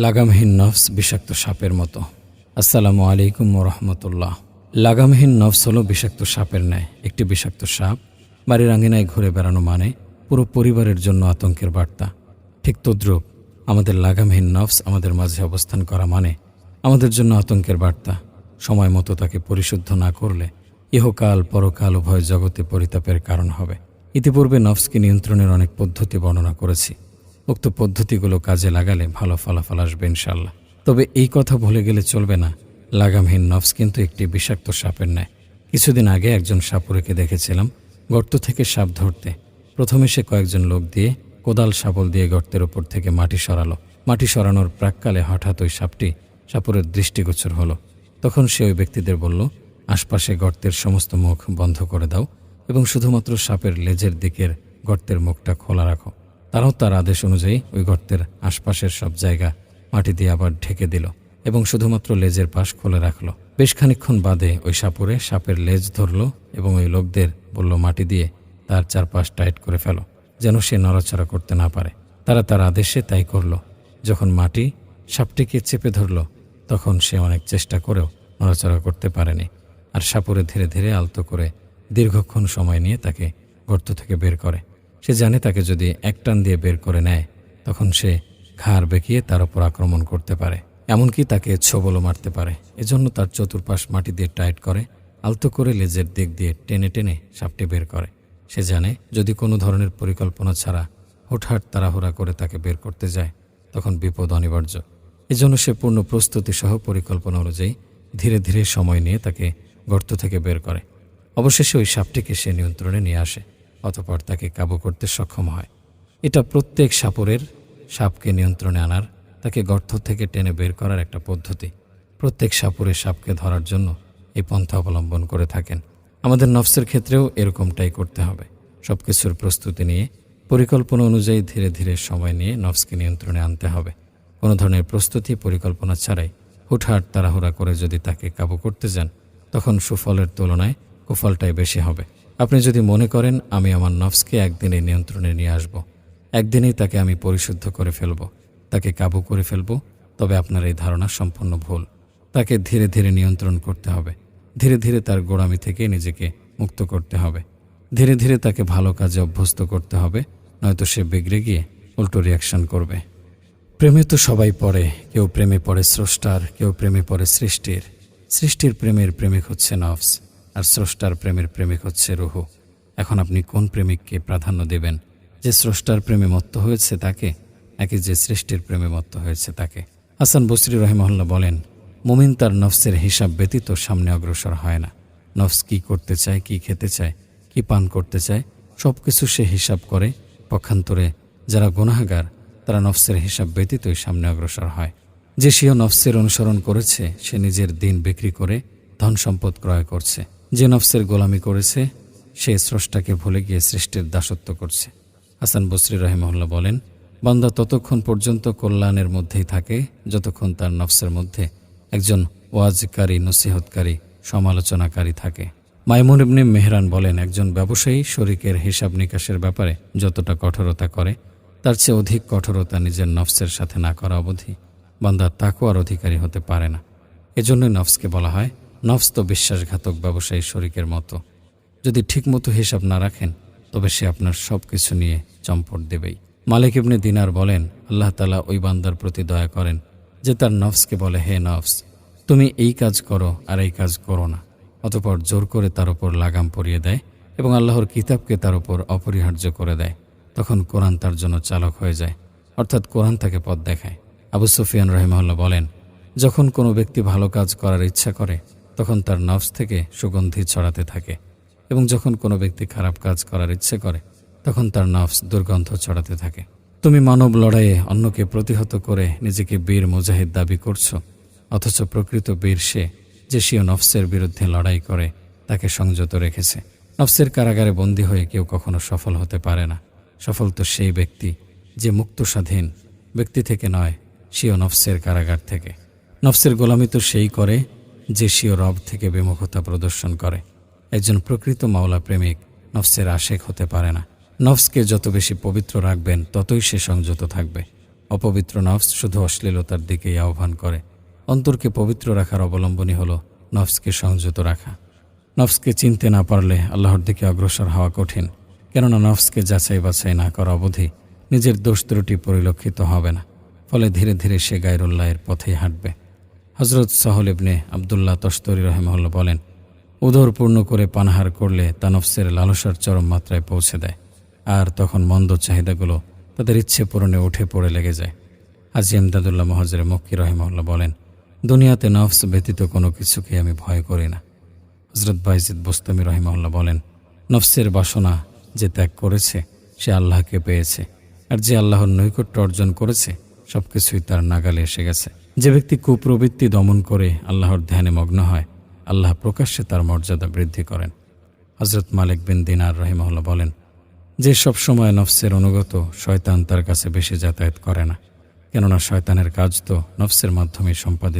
লাগামহীন নফস বিষাক্ত সাপের মতো। আসসালামু আলাইকুম ওরহমতুল্লাহ। লাগামহীন নফস হলো বিষাক্ত সাপের ন্যায় একটি বিষাক্ত সাপ। বাড়ির আঙিনায় ঘুরে বেড়ানো মানে পুরো পরিবারের জন্য আতঙ্কের বার্তা। ঠিক তদ্রূপ আমাদের লাগামহীন নফস আমাদের মাঝে অবস্থান করা মানে আমাদের জন্য আতঙ্কের বার্তা। সময় মতো তাকে পরিশুদ্ধ না করলে ইহকাল পরকাল উভয় জগতে পরিতাপের কারণ হবে। ইতিপূর্বে নফসকে নিয়ন্ত্রণের অনেক পদ্ধতি বর্ণনা করেছি। উক্ত পদ্ধতিগুলো কাজে লাগালে ভালো ফলাফল আসবে ইনশাল্লাহ। তবে এই কথা ভুলে গেলে চলবে না, লাগামহীন নফস কিন্তু একটি বিষাক্ত সাপের ন্যায়। কিছুদিন আগে একজন সাপুড়েকে দেখেছিলাম গর্ত থেকে সাপ ধরতে। প্রথমে সে কয়েকজন লোক দিয়ে কোদাল শাবল দিয়ে গর্তের ওপর থেকে মাটি সরালো। মাটি সরানোর প্রাক্কালে হঠাৎ ওই সাপটি সাপুরের দৃষ্টিগোচর হলো। তখন সে ওই ব্যক্তিদের বলল, আশপাশে গর্তের সমস্ত মুখ বন্ধ করে দাও এবং শুধুমাত্র সাপের লেজের দিকের গর্তের মুখটা খোলা রাখো। তারাও তার আদেশ অনুযায়ী ওই গর্তের আশপাশের সব জায়গা মাটি দিয়ে আবার ঢেকে দিল এবং শুধুমাত্র লেজের পাশ খুলে রাখলো। বেশ খানিকক্ষণ বাদে ওই সাপুরে সাপের লেজ ধরল এবং ওই লোকদের বলল মাটি দিয়ে তার চারপাশ টাইট করে ফেলো, যেন সে নড়াচড়া করতে না পারে। তারা তার আদেশে তাই করল। যখন মাটি সাপটিকে চেপে ধরল তখন সে অনেক চেষ্টা করেও নড়াচড়া করতে পারেনি। আর সাপুরে ধীরে ধীরে আলতো করে দীর্ঘক্ষণ সময় নিয়ে তাকে গর্ত থেকে বের করে। সে জানে তাকে যদি এক টান দিয়ে বের করে নেয় তখন সে ঘাড় বেঁকিয়ে তার উপর আক্রমণ করতে পারে, এমনকি তাকে ছোবলও মারতে পারে। এজন্য তার চতুর্পাশ মাটি দিয়ে টাইট করে আলতো করে লেজের দিক দিয়ে টেনে টেনে সাপটি বের করে। সে জানে যদি কোনো ধরনের পরিকল্পনা ছাড়া হুটহাট তাড়াহুড়া করে তাকে বের করতে যায় তখন বিপদ অনিবার্য। এজন্য সে পূর্ণ প্রস্তুতি সহ পরিকল্পনা অনুযায়ী ধীরে ধীরে সময় নিয়ে তাকে গর্ত থেকে বের করে। অবশেষে ওই সাপটিকে সে নিয়ন্ত্রণে নিয়ে আসে, অতঃপর তাকে কাবু করতে সক্ষম হয়। এটা প্রত্যেক সাপুরের সাপকে নিয়ন্ত্রণে আনার, তাকে গর্ত থেকে টেনে বের করার একটা পদ্ধতি। প্রত্যেক সাপুরে সাপকে ধরার জন্য এই পন্থা অবলম্বন করে থাকেন। আমাদের নফসের ক্ষেত্রেও এরকমটাই করতে হবে। সব কিছুর প্রস্তুতি নিয়ে পরিকল্পনা অনুযায়ী ধীরে ধীরে সময় নিয়ে নফসকে নিয়ন্ত্রণে আনতে হবে। কোনো ধরনের প্রস্তুতি পরিকল্পনা ছাড়াই হুটহাট তাড়াহুড়া করে যদি তাকে কাবু করতে যান তখন সুফলের তুলনায় কুফলটাই বেশি হবে। আপনি যদি মনে করেন আমি আমার নফসকে একদিনে নিয়ন্ত্রণে নিয়ে আসব, একদিনেই তাকে আমি পরিশুদ্ধ করে ফেলব, তাকে কাবু করে ফেলব, তবে আপনার এই ধারণা সম্পূর্ণ ভুল। তাকে ধীরে ধীরে নিয়ন্ত্রণ করতে হবে। ধীরে ধীরে তার গোড়ামি থেকে নিজেকে মুক্ত করতে হবে। ধীরে ধীরে তাকে ভালো কাজে অভ্যস্ত করতে হবে, নয়তো সে বিগড়ে গিয়ে উল্টো রিয়াকশন করবে। প্রেমে তো সবাই পড়ে, কেউ প্রেমে পড়ে স্রষ্টার, কেউ প্রেমে পড়ে সৃষ্টির। সৃষ্টির প্রেমের প্রেমিক হচ্ছে নফস, আর স্রষ্টার প্রেমের প্রেমিক হচ্ছে রুহ। এখন আপনি কোন প্রেমিককে প্রাধান্য দেবেন? যে স্রষ্টার প্রেমে মত্ত হয়েছে তাকে, নাকি যে সৃষ্টির প্রেমে মত্ত হয়েছে তাকে? হাসান বসরি রহিমাহুল্লাহ বলেন, মুমিন তার নফসের হিসাব ব্যতীত সামনে অগ্রসর হয় না। নফস কি করতে চায়, কি খেতে চায়, কি পান করতে চায়, সব কিছু সে হিসাব করে। পক্ষান্তরে যারা গুনাহগার তারা নফসের হিসাব ব্যতীতই সামনে অগ্রসর হয়। যে সেও নফসের অনুসরণ করেছে সে নিজের দিন বিক্রি করে ধন সম্পদ ক্রয় করছে। যে নফসের গোলামি করেছে সে স্রষ্টাকে ভুলে গিয়ে সৃষ্টির দাসত্ব করছে। হাসান বসরি রহিমাহুল্লাহ বলেন, বান্দা ততক্ষণ পর্যন্ত কল্যাণের মধ্যেই থাকে যতক্ষণ তার নফসের মধ্যে একজন ওয়াজকারী, নসিহতকারী, সমালোচনাকারী থাকে। মাইমুন ইবনে মেহরান বলেন, একজন ব্যবসায়ী শরীকের হিসাব নিকাশের ব্যাপারে যতটা কঠোরতা করে তার চেয়ে অধিক কঠোরতা নিজের নফসের সাথে না করা অবধি বান্দা তাকওয়ার অধিকারী হতে পারে না। এজন্যই নফসকে বলা হয় নফস তো বিশ্বাসঘাতক ব্যবসায়ী শরীকের মতো। যদি ঠিকমতো হিসাব না রাখেন তবে সে আপনার সব কিছু নিয়ে চম্পট দেবেই। মালিক ইবনে দিনার বলেন, আল্লাহ তাআলা ওই বান্দার প্রতি দয়া করেন যে তার নফসকে বলে, হে নফস, তুমি এই কাজ করো আর এই কাজ করো না, অতঃপর জোর করে তার উপর লাগাম পরিয়ে দেয় এবং আল্লাহর কিতাবকে তার উপর অপরিহার্য করে দেয়। তখন কোরআন তার জন্য চালক হয়ে যায়, অর্থাৎ কোরআন তাকে পথ দেখায়। আবু সুফিয়ান রাহিমাহুল্লাহ বলেন, যখন কোনো ব্যক্তি ভালো কাজ করার ইচ্ছা করে তখন তার নফস থেকে সুগন্ধি ছড়াতে থাকে, এবং যখন কোনো ব্যক্তি খারাপ কাজ করার ইচ্ছে করে তখন তার নফস দুর্গন্ধ ছড়াতে থাকে। তুমি মানব লড়াইয়ে অন্যকে প্রতিহত করে নিজেকে বীর মুজাহিদ দাবি করছো, অথচ প্রকৃত বীর সে যে স্বীয় নফসের বিরুদ্ধে লড়াই করে তাকে সংযত রেখেছে। নফসের কারাগারে বন্দী হয়ে কেউ কখনো সফল হতে পারে না। সফল তো সেই ব্যক্তি যে মুক্ত স্বাধীন ব্যক্তি থেকে নয়, স্বীয় নফসের কারাগার থেকে। নফসের গোলামি তো সেই করে যে স্বীয় রব থেকে বিমুখতা প্রদর্শন করে। একজন প্রকৃত মাওলা প্রেমিক নফসের আশেক হতে পারে না। নফসকে যত বেশি পবিত্র রাখবেন ততই সে সংযত থাকবে। অপবিত্র নফস শুধু অশ্লীলতার দিকেই আহ্বান করে। অন্তরকে পবিত্র রাখার অবলম্বনই হলো নফসকে সংযত রাখা। নফসকে চিনতে না পারলে আল্লাহর দিকে অগ্রসর হওয়া কঠিন, কেননা নফসকে যাচাই বাছাই না করা অবধি নিজের দোষ ত্রুটি পরিলক্ষিত হবে না। ফলে ধীরে ধীরে সে গায়রুল্লাহের পথেই হাঁটবে। হজরত সাহল ইবনে আবদুল্লাহ তশতরি রহিমাহুল্লাহ বলেন, উদর পূর্ণ করে পানাহার করলে তা নফসের লালসার চরম মাত্রায় পৌঁছে দেয়, আর তখন মন্দ চাহিদাগুলো তাদের ইচ্ছে পূরণে উঠে পড়ে লেগে যায়। হাজী ইমদাদুল্লাহ মুহাজির মক্কি রহিমাহুল্লাহ বলেন, দুনিয়াতে নফস ব্যতীত কোনো কিছুকে আমি ভয় করি না। হজরত বাইজিদ বোস্তামি রহিমাহুল্লাহ বলেন, নফসের বাসনা যে ত্যাগ করেছে সে আল্লাহকে পেয়েছে, আর যে আল্লাহর নৈকট্য অর্জন করেছে সব কিছুই তার নাগালে এসে গেছে। যে ব্যক্তি কুপ্রবৃত্তি দমন করে আল্লাহর ধ্যানে মগ্ন হয়, আল্লাহ প্রকাশ্যে তার মর্যাদা বৃদ্ধি করেন। হজরত মালিক বিন দিনার রহিমাহুল্লাহ বলেন, যে সব সময় নফসের অনুগত, শয়তান তার কাছে বেশি যাতায়াত করে না, কেননা শয়তানের কাজ তো নফসের মাধ্যমে সম্পাদিত